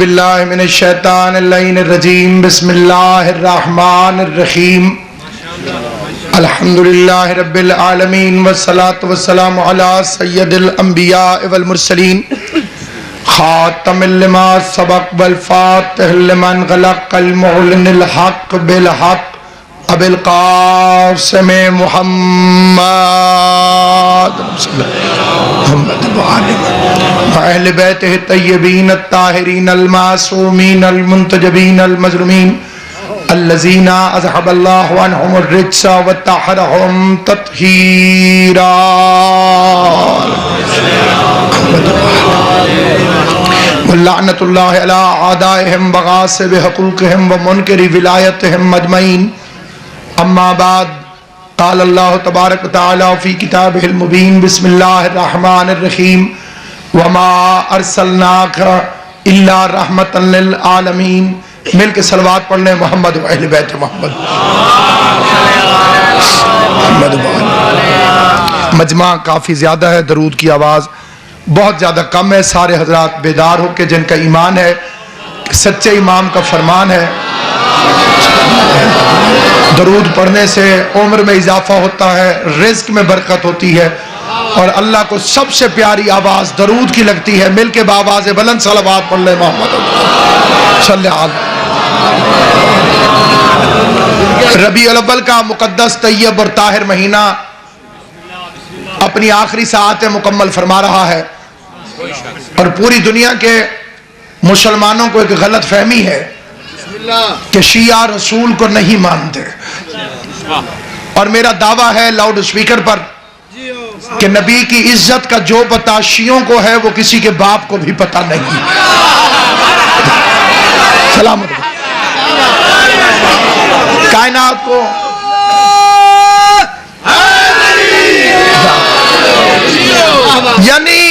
باللہ من الشیطان اللعین الرجیم بسم اللہ الرحمن الرحیم الحمدللہ رب العالمین والصلاة والسلام علی سید الانبیاء والمرسلین خاتم لما سبق والفاتح لمن غلق المعلن الحق بالحق ابو القاسم محمد اہل بیتہ الطیبین الطاہرین المعصومین المنتجبین المظلومین الذین اذهب اللہ عنہم الرجس وطہرہم تطہیرا ولعنت اللہ علی اعدائہم وغاصب حقوقہم ومنکر ولایتہم اجمعین اما بعد قال اللہ تبارک وتعالی فی کتابہ المبین بسم اللہ الرحمن الرحیم وما ارسلناک الا رحمتا للعالمین مل کے صلوات پڑھ لیں محمد و اہل بیت محمد مجمع کافی زیادہ ہے، درود کی آواز بہت زیادہ کم ہے. سارے حضرات بیدار ہو کے جن کا ایمان ہے سچے امام کا فرمان ہے درود پڑھنے سے عمر میں اضافہ ہوتا ہے، رزق میں برکت ہوتی ہے اور اللہ کو سب سے پیاری آواز درود کی لگتی ہے. مل کے بآواز بلند صلوات پڑھ لیں محمد صلی اللہ علیہ. ربیع الاول کا مقدس طیب اور طاہر مہینہ اپنی آخری ساعت مکمل فرما رہا ہے اور پوری دنیا کے مسلمانوں کو ایک غلط فہمی ہے کہ شیعہ رسول کو نہیں مانتے، اور میرا دعویٰ ہے لاؤڈ سپیکر پر کہ نبی کی عزت کا جو پتہ شیعوں کو ہے وہ کسی کے باپ کو بھی پتہ نہیں. سلامت کائنات کو یعنی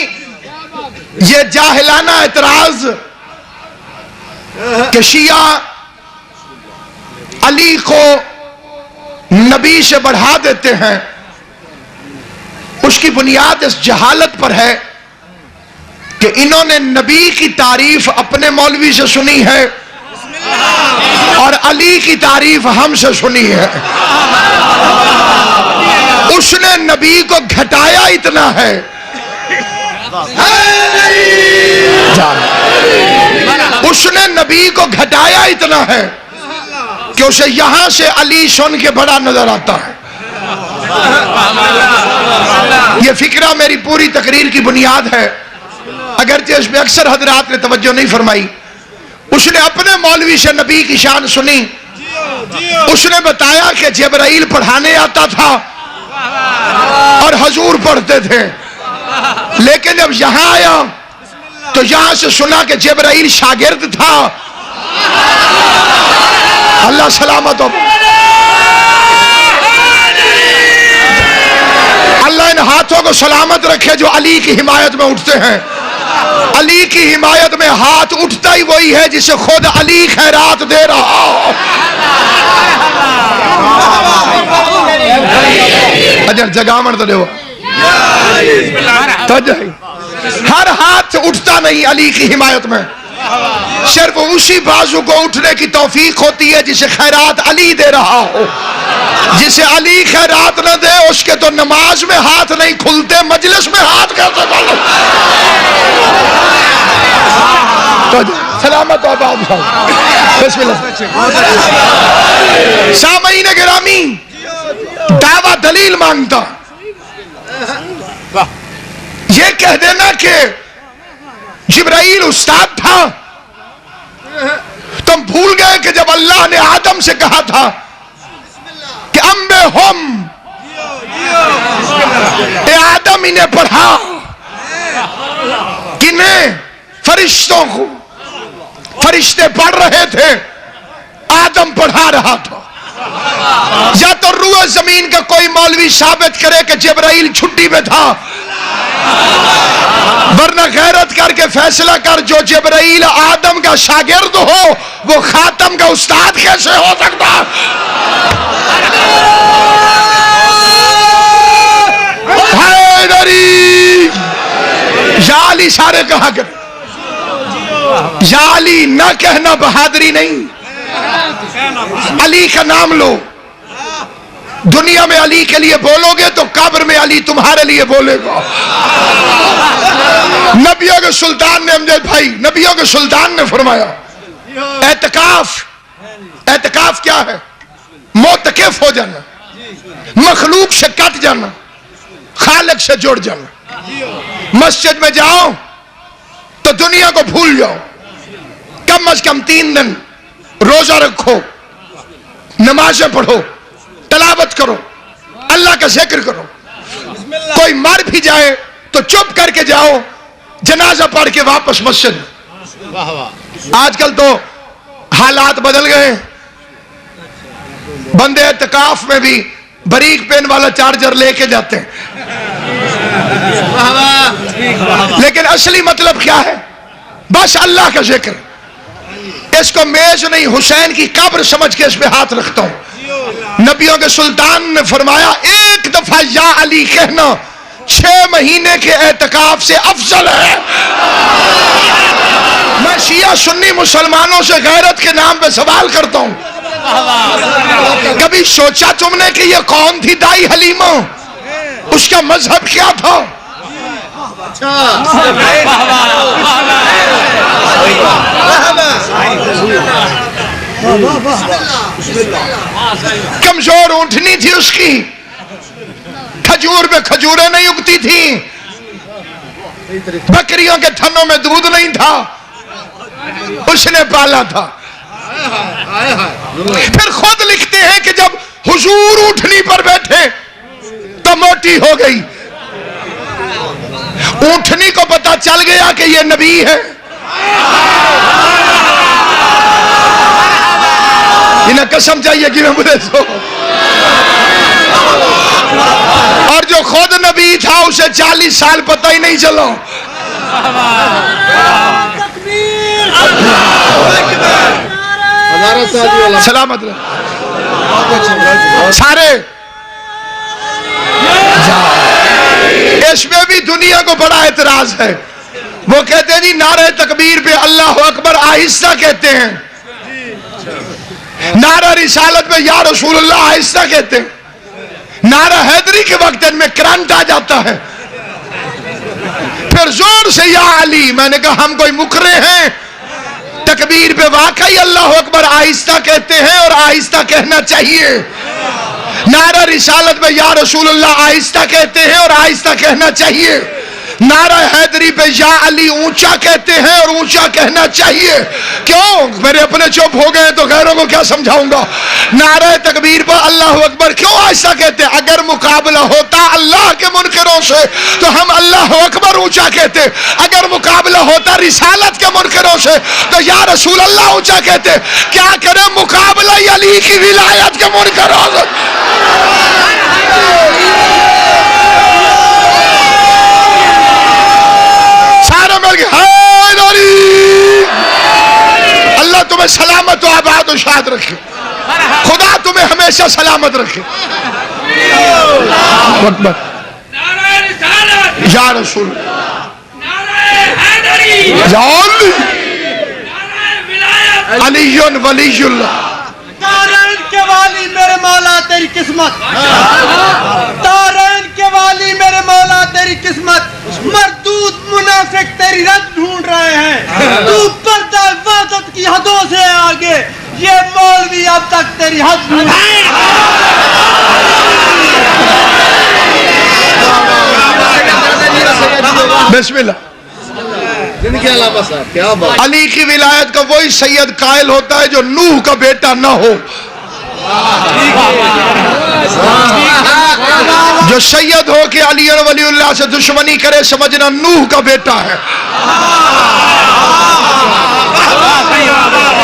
یہ جاہلانہ اعتراض کہ شیعہ علی کو نبی سے بڑھا دیتے ہیں، اس کی بنیاد اس جہالت پر ہے کہ انہوں نے نبی کی تعریف اپنے مولوی سے سنی ہے اور علی کی تعریف ہم سے سنی ہے. اس نے نبی کو گھٹایا اتنا ہے اس نے نبی کو گھٹایا اتنا ہے کہ اسے یہاں سے علی سن کے بڑا نظر آتا ہے. یہ فکرہ میری پوری تقریر کی بنیاد ہے، اگرچہ اس میں اکثر حضرات نے توجہ نہیں فرمائی. اس نے اپنے مولوی سے نبی کی شان سنی، اس نے بتایا کہ جبرائیل پڑھانے آتا تھا اور حضور پڑھتے تھے، لیکن جب یہاں آیا تو یہاں سے سنا کہ جبرائیل شاگرد تھا. اللہ سلامت ہو. اللہ ان ہاتھوں کو سلامت رکھے جو علی کی حمایت میں اٹھتے ہیں. علی کی حمایت میں ہاتھ اٹھتا ہی وہی ہے جسے خود علی خیرات دے رہا ہو. اجر جگامن تو دیو ہر ہاتھ اٹھتا نہیں علی کی حمایت میں، صرف اسی بازو کو اٹھنے کی توفیق ہوتی ہے جسے خیرات علی دے رہا ہو. جسے علی خیرات نہ دے اس کے تو نماز میں ہاتھ نہیں کھلتے، مجلس میں ہاتھ کیسے کھلتے. سلامت آباد بسم اللہ. سامعین گرامی، دعویٰ دلیل مانگتا. یہ کہہ دینا کہ جبرائیل استاد تھا، تم بھول گئے کہ جب اللہ نے آدم سے کہا تھا کہ انبئہم، اے آدم انہیں پڑھا. کنہیں؟ فرشتوں کو. فرشتے پڑھ رہے تھے، آدم پڑھا رہا تھا. یا تو روح زمین کا کوئی مولوی ثابت کرے کہ جبرائیل چھٹی میں تھا، ورنہ غیرت کر کے فیصلہ کر جو جبرائیل آدم کا شاگرد ہو وہ خاتم کا استاد کیسے ہو سکتا. حیدری یا علی سارے کہا کریں یا علی نہ کہنا بہادری نہیں، علی کا نام لو. دنیا میں علی کے لیے بولو گے تو قبر میں علی تمہارے لیے بولے گا. نبیوں کے سلطان نے، امجد بھائی، نبیوں کے سلطان نے فرمایا اعتکاف کیا ہے؟ معتکف ہو جانا، مخلوق سے کٹ جانا، خالق سے جڑ جانا. مسجد میں جاؤ تو دنیا کو بھول جاؤ، کم از کم 3 دن روزہ رکھو، نمازیں پڑھو، تلاوت کرو، اللہ کا ذکر کرو. کوئی مر بھی جائے تو چپ کر کے جاؤ، جنازہ پڑھ کے واپس مسجد. آج کل تو حالات بدل گئے، بندے اعتکاف میں بھی بریک پین والا چارجر لے کے جاتے ہیں. لیکن اصلی مطلب کیا ہے؟ بس اللہ کا ذکر. اس کو میز نہیں، حسین کی قبر سمجھ کے اس پہ ہاتھ رکھتا ہوں. نبیوں کے سلطان نے فرمایا ایک دفعہ یا علی کہنا 6 مہینے کے اعتکاف سے افضل ہے. میں شیعہ سنی مسلمانوں سے غیرت کے نام پہ سوال کرتا ہوں، کبھی سوچا تم نے کہ یہ کون تھی دائی حلیمہ؟ اس کا مذہب کیا تھا؟ کمزور اونٹنی تھی اس کی، کھجور پہ کھجوریں نہیں اگتی تھیں، بکریوں کے تھنوں میں دودھ نہیں تھا، اس نے پالا تھا. پھر خود لکھتے ہیں کہ جب حضور اونٹنی پر بیٹھے تو موٹی ہو گئی. اونٹنی کو پتا چل گیا کہ یہ نبی ہے. انہیں قسم چاہیے کہ میں مجھے سو. اور جو خود نبی تھا اسے 40 سال پتہ ہی نہیں چلا. سلامت سارے. اس میں بھی دنیا کو بڑا اعتراض ہے. وہ کہتے ہیں جی نعرہ تکبیر پہ اللہ اکبر آہستہ کہتے ہیں، نعرہ رسالت پہ یا رسول اللہ آہستہ کہتے ہیں، نعرہ حیدری کے وقت ان میں کرنٹ آ جاتا ہے. پھر زور سے یا علی. میں نے کہا ہم کوئی مکرے ہیں؟ تکبیر پہ واقعی اللہ اکبر آہستہ کہتے ہیں اور آہستہ کہنا چاہیے. نعرہ رسالت میں یا رسول اللہ آہستہ کہتے ہیں اور آہستہ کہنا چاہیے. نعرہ حیدری پہ یا علی اونچا کہتے ہیں اور اونچا کہنا چاہیے. کیوں؟ میرے اپنے چپ ہو گئے تو غیروں کو کیا سمجھاؤں گا. نعرہ تکبیر پر اللہ اکبر کیوں ایسا کہتے ہیں؟ اگر مقابلہ ہوتا اللہ کے منکروں سے تو ہم اللہ اکبر اونچا کہتے. اگر مقابلہ ہوتا رسالت کے منکروں سے تو یا رسول اللہ اونچا کہتے. کیا کریں مقابلہ علی کی ولایت کے منکروں سے. اللہ تمہیں سلامت و آباد و شاد رکھے. خدا تمہیں ہمیشہ سلامت رکھے. یا رسول علی ولی اللہ. تارین کے والی میرے مولا تیری قسمت، تارین کے والی میرے مولا تیری قسمت. مردود منافق تیری رد ڈھونڈ رہے ہیں، تو پردہ عبادت کی حدوں سے آگے. یہ مولوی اب تک تیری حد ڈھونڈ رہے ہیں. بسم اللہ. علی کی ولایت کا وہی سید قائل ہوتا ہے جو نوح کا بیٹا نہ ہو. جو سید ہو کہ علی ولی اللہ سے دشمنی کرے سمجھنا نوح کا بیٹا ہے.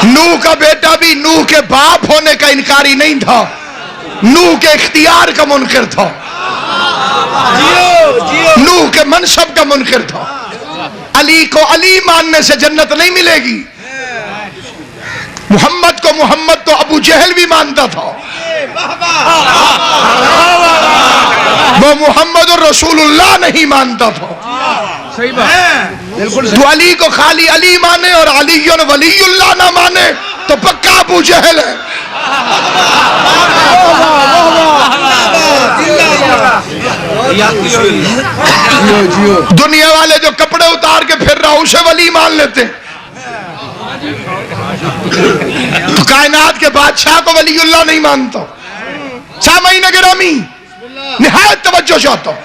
نوح کا بیٹا بھی نوح کے باپ ہونے کا انکاری نہیں تھا، نوح کے اختیار کا منکر تھا، نوح کے منصب کا منکر تھا. علی کو علی ماننے سے جنت نہیں ملے گی. محمد کو محمد تو ابو جہل بھی مانتا تھا. وہ محمد الرسول اللہ نہیں مانتا تھا. تو علی کو خالی علی مانے اور علی ولی اللہ نہ مانے تو پکا ابو جہل ہے. دنیا والے جو کپڑے اتار کے پھر رہا اسے ولی مان لیتے ہیں. تو کائنات کے بادشاہ کو ولی اللہ نہیں مانتا. سامعین گرامی نہایت توجہ چاہتا ہوں.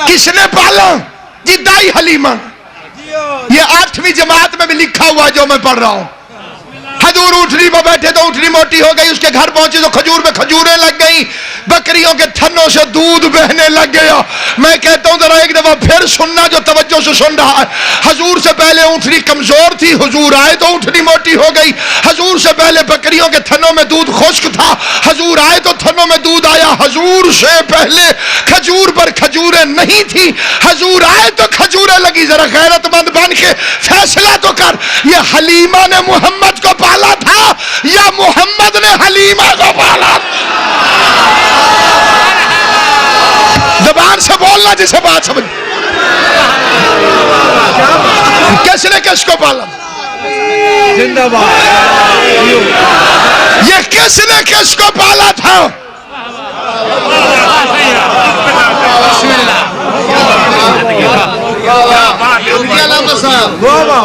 کس نے پالا؟ جی دائی حلیمہ. یہ 8ویں جماعت میں بھی لکھا ہوا جو میں پڑھ رہا ہوں. حضور اونٹنی پر بیٹھے تو اونٹنی موٹی ہو گئی. اس کے گھر پہنچے تو کھجور میں کھجوریں لگ گئی. بکریوں کے تھنوں سے دودھ بہنے لگ گیا. میں کہتا ہوں ذرا ایک دفعہ پھر سننا جو توجہ سے سن رہا ہے. حضور سے پہلے اونٹنی کمزور تھی, حضور آئے تو اونٹنی موٹی ہو گئی. حضور سے پہلے بکریوں کے تھنوں میں دودھ خشک تھا, حضور آئے تو تھنوں میں دودھ آیا. حضور سے پہلے کھجور پر کھجوریں نہیں تھی, حضور آئے تو کھجوریں لگی. ذرا غیرت مند بن کے فیصلہ تو کر, یہ حلیمہ نے محمد کو پالا تھا یا محمد نے حلیمہ کو پالا تھا؟ زبان سے بولنا جسے بات سمجھ. کس نے کس کو پالا؟ زندہ باد. یہ کس نے کس کو پالا تھا؟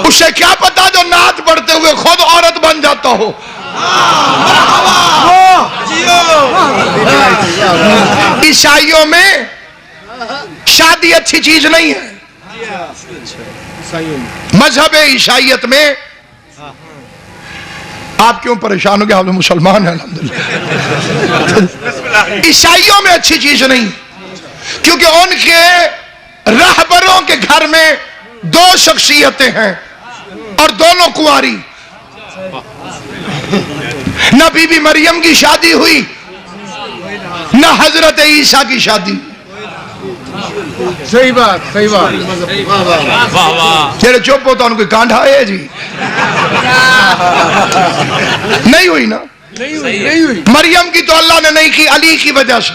اسے کیا پتا جو نعت پڑھتے ہوئے خود عورت بن جاتا ہو. عیسائیوں میں شادی اچھی چیز نہیں ہے. مذہب عیسائیت میں آپ کیوں پریشان ہو گئے؟ آپ مسلمان ہیں الحمدللہ. عیسائیوں میں اچھی چیز نہیں, کیونکہ ان کے رہبروں کے گھر میں 2 شخصیتیں ہیں اور دونوں کنواری. نہ بی بی مریم کی شادی ہوئی نہ حضرت عیسیٰ کی شادی. صحیح بات, صحیح بات. چلے چپ ہوتا ان کو کانڈا ہے جی. نہیں ہوئی نا, نہیں ہوئی. مریم کی تو اللہ نے نہیں کی علی کی وجہ سے,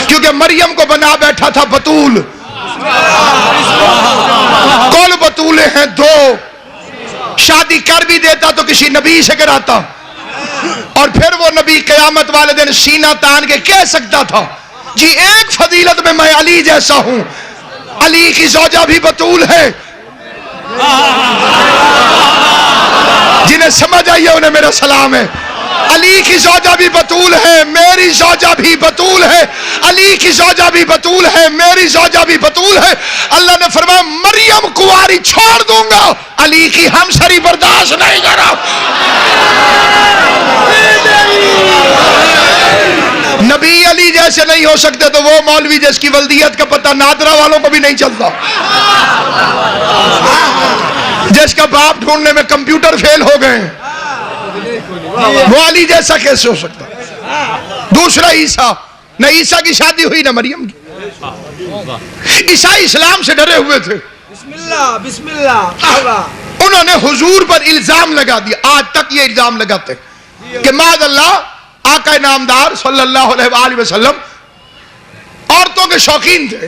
کیونکہ مریم کو بنا بیٹھا تھا بطول. کل بطولے ہیں 2, شادی کر بھی دیتا تو کسی نبی سے کراتا, اور پھر وہ نبی قیامت والے دن سینہ تان کے کہہ سکتا تھا جی ایک فضیلت میں علی جیسا ہوں. علی کی زوجہ بھی بطول ہے. جنہیں سمجھ آئیے انہیں میرا سلام ہے. علی کی زوجہ بھی بطول ہے, میری زوجہ بھی بطول ہے. علی کی زوجہ بھی بطول ہے, میری زوجہ بھی بطول ہے. اللہ نے فرمایا مریم کنواری چھوڑ دوں گا, علی کی ہمسری برداشت نہیں کرا. نبی علی جیسے نہیں ہو سکتے تو وہ مولوی جس کی ولدیت کا پتہ نادرہ والوں کو بھی نہیں چلتا, جس کا باپ ڈھونڈنے میں کمپیوٹر فیل ہو گئے, وہ علی جیسا کیسے ہو سکتا؟ دوسرا عیسیٰ, نہ عیسیٰ کی شادی ہوئی نہ مریم کی. عیسائی اسلام سے ڈرے ہوئے تھے. بسم اللہ, بسم اللہ. انہوں نے حضور پر الزام لگا دیا. آج تک یہ الزام لگاتے کہ معاذ اللہ آقا نامدار صلی اللہ علیہ وآلہ وسلم عورتوں کے شوقین تھے,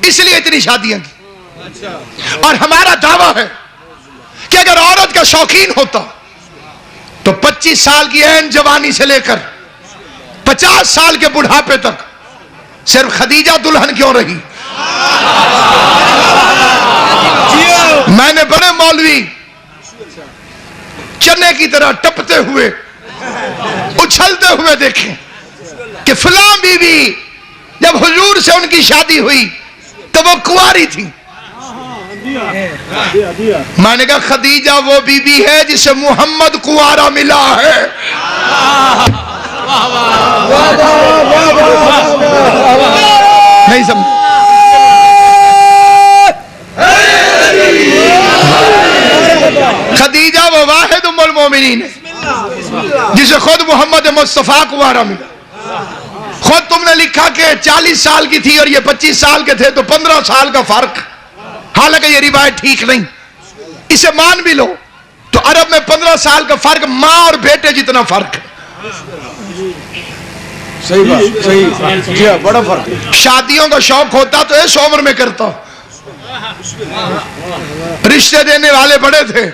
اس لیے اتنی شادیاں کی. اور ہمارا دعویٰ ہے کہ اگر عورت کا شوقین ہوتا تو 25 سال کی عین جوانی سے لے کر 50 سال کے بڑھاپے تک صرف خدیجہ دلہن کیوں رہی؟ میں نے بڑے مولوی چنے کی طرح ٹپتے ہوئے اچھلتے ہوئے دیکھیں کہ فلاں بی بی جب حضور سے ان کی شادی ہوئی تو وہ کنواری تھی. میں نے کہا خدیجہ وہ بی بی ہے جسے محمد کنوارا ملا ہے. نہیں سمجھ. خدیجہ وہ واحد ام المومنین ہے جسے خود محمد مصطفیٰ کنوارا ملا. خود تم نے لکھا کہ 40 سال کی تھی اور یہ 25 سال کے تھے تو 15 سال کا فرق. حالانکہ یہ روایت ٹھیک نہیں, اسے مان بھی لو تو عرب میں 15 سال کا فرق ماں اور بیٹے جتنا فرق ہے. صحیح بات, صحیح, بڑا فرق. شادیوں کا شوق ہوتا تو اس عمر میں کرتا, رشتے دینے والے بڑے تھے،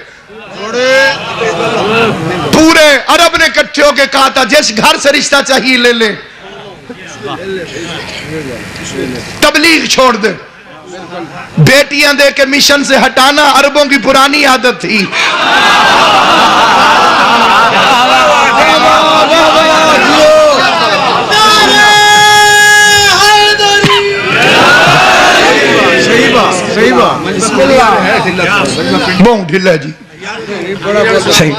پورے عرب نے اکٹھے ہو کے کہا تھا جس گھر سے رشتہ چاہیے لے لے، تبلیغ چھوڑ دے۔ بیٹیاں دے کے مشن سے ہٹانا عربوں کی پرانی عادت تھی۔ بہت ڈھلا جی، صحیح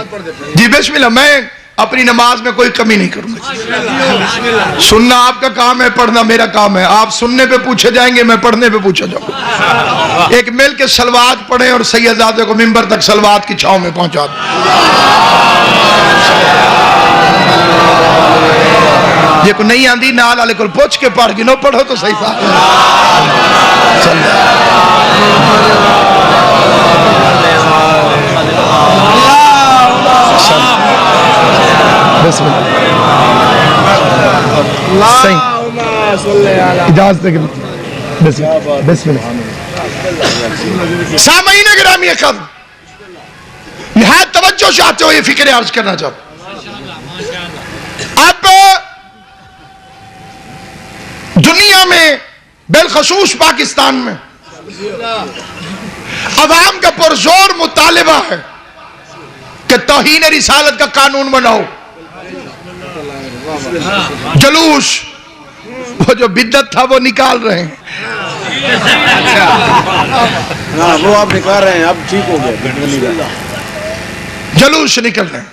جی، بسم اللہ۔ میں اپنی نماز میں کوئی کمی نہیں کروں گا، سننا آپ کا کام ہے، پڑھنا میرا کام ہے۔ آپ سننے پہ پوچھے جائیں گے، میں پڑھنے پہ پوچھا جاؤں گا۔ ایک مل کے صلوات پڑھیں اور سیدزادے کو ممبر تک صلوات کی چھاؤں میں پہنچا دیں۔ یہ کو نہیں آندی نال والے کو پوچھ کے پڑھ گی، نو پڑھو تو صحیح صاحب۔ بسم اللہ، صحیح اجازت دے بسم اللہ۔ سامعین گرامی اکرام، نہایت توجہ چاہتے ہو، یہ فکر عرض کرنا چاہتا ہوں۔ اب دنیا میں بالخصوص پاکستان میں عوام کا پرزور مطالبہ ہے کہ توہین رسالت کا قانون بناؤ۔ جلوس وہ جو بدعت تھا وہ نکال رہے ہیں، وہ آپ نکال رہے ہیں، اب ٹھیک ہو گیا، جلوس نکل رہے ہیں۔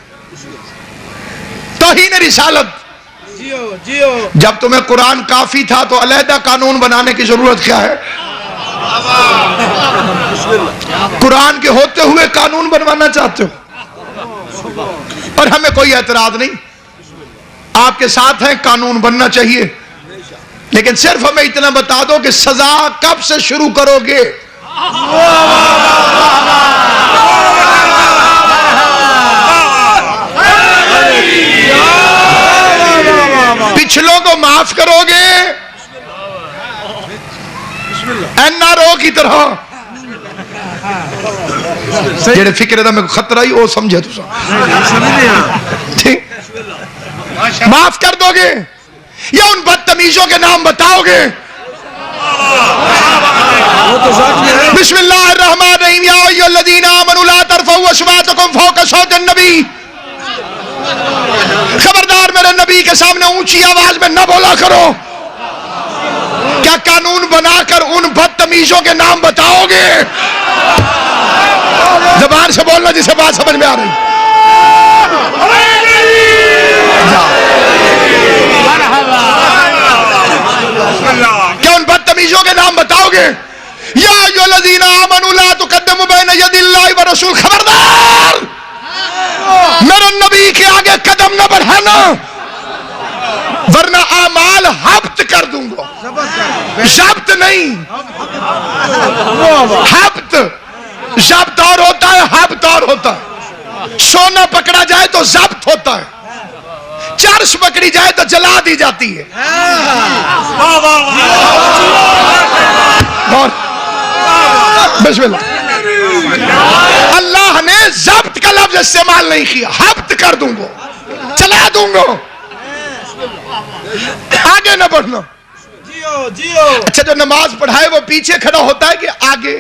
توہین رسالت، جب تمہیں قرآن کافی تھا تو علیحدہ قانون بنانے کی ضرورت کیا ہے؟ قرآن کے ہوتے ہوئے قانون بنوانا چاہتے ہو، اور ہمیں کوئی اعتراض نہیں، آپ کے ساتھ ہیں، قانون بننا چاہیے، لیکن صرف ہمیں اتنا بتا دو کہ سزا کب سے شروع کرو گے؟ پچھلوں کو معاف کرو گے NRO کی طرح؟ جڑے فکر دا میں خطرہ ہی وہ سمجھے تو ٹھیک، معاف کر دو گے یا ان بدتمیزوں کے نام بتاؤ گے؟ بسم اللہ الرحمن الرحیم، یا ایھا الذین آمنوا لا ترفعوا اصواتکم فوق صوت النبی، خبردار میرے نبی کے سامنے اونچی آواز میں نہ بولا کرو۔ کیا قانون بنا کر ان بدتمیزوں کے نام بتاؤ گے؟ زبان سے بولنا جسے بات سمجھ میں آ رہی۔ کیا ان بدتمیزوں کے نام بتاؤ گے؟ یا ایھا الذین آمنوا لا تقدموا بین یدی اللہ ورسول، خبردار میرے نبی کے آگے قدم نہ بڑھانا ورنہ اعمال حبط کر دوں گا۔ ضبط نہیں، حبط۔ ضبط اور ہوتا ہے، حبط اور ہوتا ہے۔ سونا پکڑا جائے تو ضبط ہوتا ہے، چرس پکڑی جائے تو جلا دی جاتی ہے۔ اور بسم اللہ، اللہ نے ضبط کا لفظ استعمال نہیں کیا، حبط کر دوں گا، چلا دوں گا، آگے نہ بڑھنا۔ اچھا، جو نماز پڑھائے وہ پیچھے کھڑا ہوتا ہے کہ آگے؟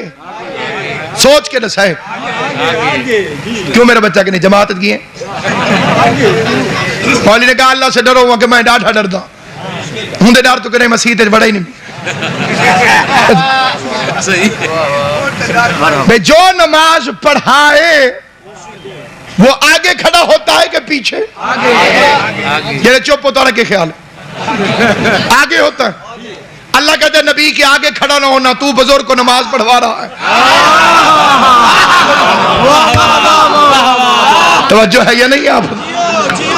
سوچ کے نسائے کیوں میرا بچہ کہ نہیں جماعت کی ہے؟ مولوی نے کہا اللہ سے ڈرو ہوا کہ میں ڈاٹا ڈردا ہوں دے ڈر تو کہ مسیح بڑا ہی نہیں۔ جو نماز پڑھائے وہ آگے کھڑا ہوتا ہے کہ پیچھے؟ یہ چپ ہوتا رہا کہ خیال ہے آگے ہوتا ہے۔ اللہ کہتے ہیں نبی کے آگے کھڑا نہ ہونا، تو بزرگ کو نماز پڑھوا رہا ہے۔ توجہ ہے یا نہیں آپ؟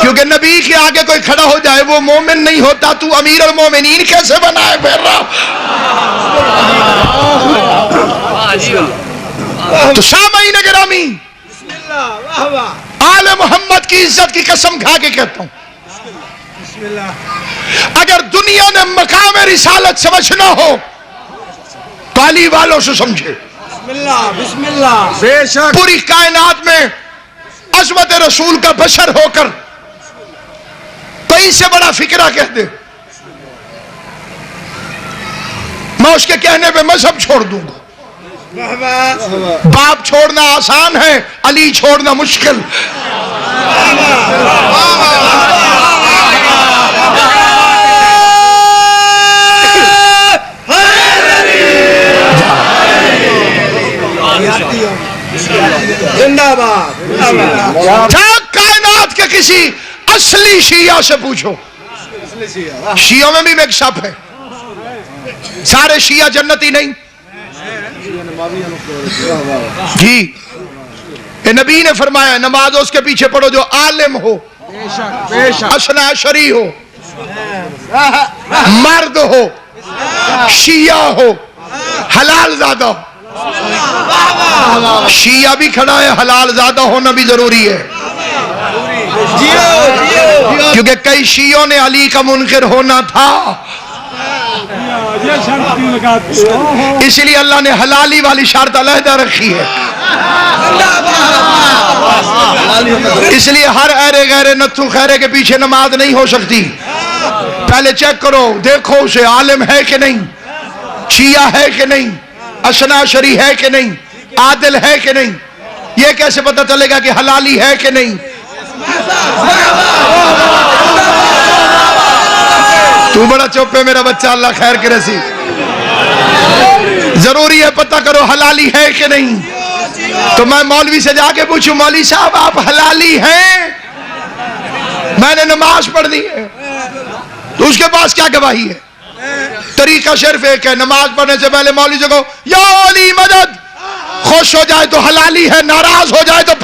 کیونکہ نبی کے آگے کوئی کھڑا ہو جائے وہ مومن نہیں ہوتا، تو امیر المومنین کیسے بنائے پھر رہا؟ تو سامعین گرامی، آل محمد کی عزت کی قسم کھا کے کہتا ہوں، اگر دنیا نے مقام رسالت سمجھنا ہو تو علی والوں سے سمجھے، بسم اللہ بے شک پوری کائنات میں عظمت رسول کا بشر ہو کر تو اس سے بڑا فکرہ کہہ دے میں اس کے کہنے پہ مذہب چھوڑ دوں گا. باپ چھوڑنا آسان ہے, علی چھوڑنا مشکل. زندہ باد. کائنات کے کسی اصلی شیعہ سے پوچھو, شیعوں میں بھی مکسپ ہے, سارے شیعہ جنتی نہیں. جی نبی نے فرمایا نماز اس کے پیچھے پڑھو جو عالم ہو, اثنا عشری ہو, مرد ہو, شیعہ ہو, حلال زادہ ہو. شیعہ بھی کھڑا ہے, حلال زادہ ہونا بھی ضروری ہے, کیونکہ کئی شیعوں نے علی کا منکر ہونا تھا, اس لیے اللہ نے حلالی والی شرط علیحدہ رکھی ہے. اس لیے ہر ایرے غیرے نتھو خیرے کے پیچھے نماز نہیں ہو سکتی. پہلے چیک کرو, دیکھو اسے عالم ہے کہ نہیں, شیعہ ہے کہ نہیں, اثنا عشری ہے کہ نہیں, عادل ہے کہ نہیں. یہ کیسے پتہ چلے گا کہ حلالی ہے کہ نہیں؟ تو بڑا چپ ہے میرا بچہ, اللہ خیر کے رسی. ضروری ہے پتہ کرو حلالی ہے کہ نہیں. تو میں مولوی سے جا کے پوچھوں مولوی صاحب آپ حلالی ہیں, میں نے نماز پڑھنی ہے, تو اس کے پاس کیا گواہی ہے؟ طریقہ صرف ایک ہے, نماز پڑھنے سے پہلے مولوی سے کہو یا علی مدد, خوش ہو جائے تو حلالی ہے, ناراض ہو جائے تو